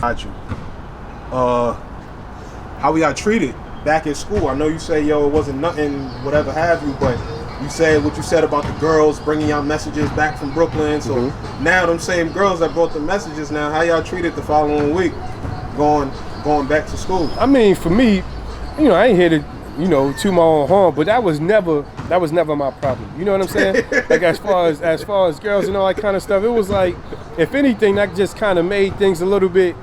Got you. How we got treated back in school? I know you say, yo, it wasn't nothing, whatever have you, but you said what you said about the girls bringing y'all messages back from Brooklyn. So now them same girls that brought the messages, now how y'all treated the following week, going back to school? I mean, for me, you know, I ain't here to, you know, toot my own horn, but that was never my problem. You know what I'm saying? Like as far as girls and all that kind of stuff, it was like, if anything, that just kind of made things a little bit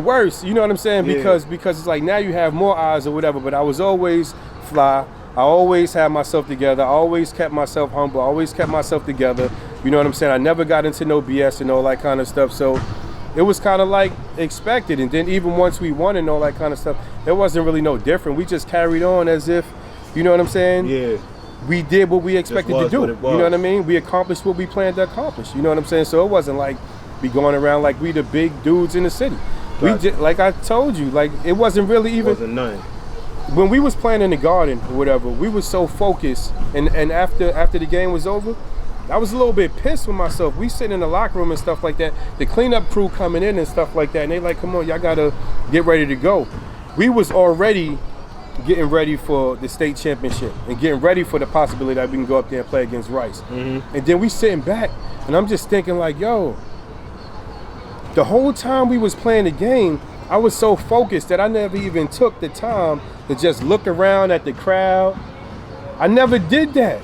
worse. You know what I'm saying? Because it's like now you have more eyes or whatever. But I was always fly. I always had myself together. I always kept myself humble. I always kept myself together. You know what I'm saying? I never got into no BS and all that kind of stuff. So it was kind of like expected. And then even once we won and all that kind of stuff, it wasn't really no different. We just carried on as if, you know what I'm saying? Yeah. We did what we expected to do. You know what I mean? We accomplished what we planned to accomplish. You know what I'm saying? So it wasn't like we going around like we the big dudes in the city. Gotcha. We did, like I told you, like it wasn't really even. Wasn't nothing. When we was playing in the Garden or whatever, we was so focused. And after the game was over, I was a little bit pissed with myself. We sitting in the locker room and stuff like that. The cleanup crew coming in and stuff like that. And they like, come on, y'all gotta get ready to go. We was already getting ready for the state championship and getting ready for the possibility that we can go up there and play against Rice. And then we sitting back and I'm just thinking like, yo, the whole time we was playing the game, I was so focused that I never even took the time to just look around at the crowd. I never did that.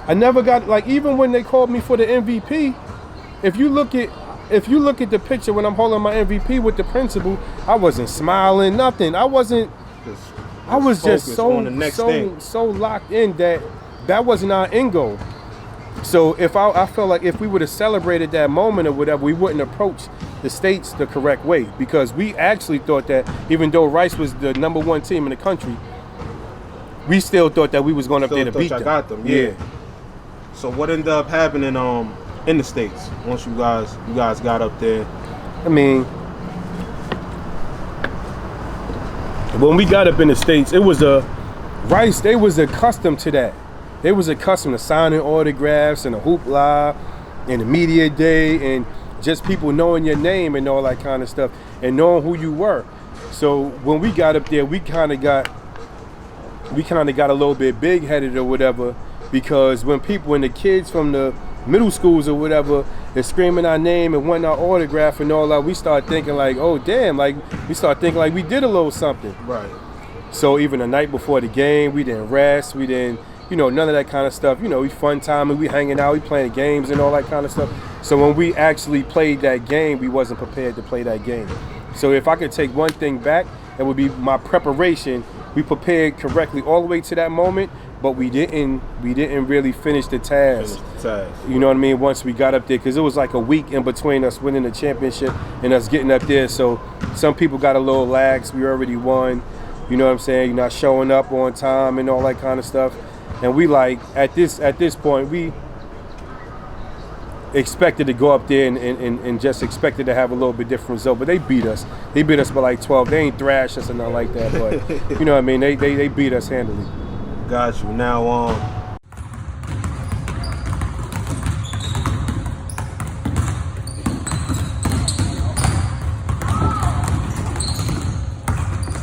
I never got, like, even when they called me for the MVP, if you look at the picture when I'm holding my MVP with the principal, I wasn't smiling, nothing. I was just so locked in that wasn't our end goal. So if I felt like if we would have celebrated that moment or whatever, we wouldn't approach the states the correct way, because we actually thought that even though Rice was the #1 team in the country, we still thought that we was going up there to beat them. Got them. Yeah. So what ended up happening in the States once you guys got up there? I mean, when we got up in the States, it was Rice, they was accustomed to that. They was accustomed to signing autographs and a hoopla and the media day and just people knowing your name and all that kind of stuff and knowing who you were. So when we got up there, we kind of got a little bit big-headed or whatever, because when the kids from the middle schools or whatever is screaming our name and wanting our autograph and all that, we start thinking like, oh damn, like we start thinking like we did a little something. Right. So even the night before the game, we didn't rest, we didn't, you know, none of that kind of stuff. You know, we fun time and we hanging out, we playing games and all that kind of stuff. So when we actually played that game, we wasn't prepared to play that game. So if I could take one thing back, it would be my preparation. We prepared correctly all the way to that moment, but we didn't really finish the task. You know what I mean? Once we got up there, because it was like a week in between us winning the championship and us getting up there. So some people got a little lax. We already won. You know what I'm saying? You're not showing up on time and all that kind of stuff. And we like at this point we expected to go up there and just expected to have a little bit different result, but they beat us. They beat us by like 12. They ain't thrashed us or nothing like that, but you know what I mean? They beat us handily. Got you. Now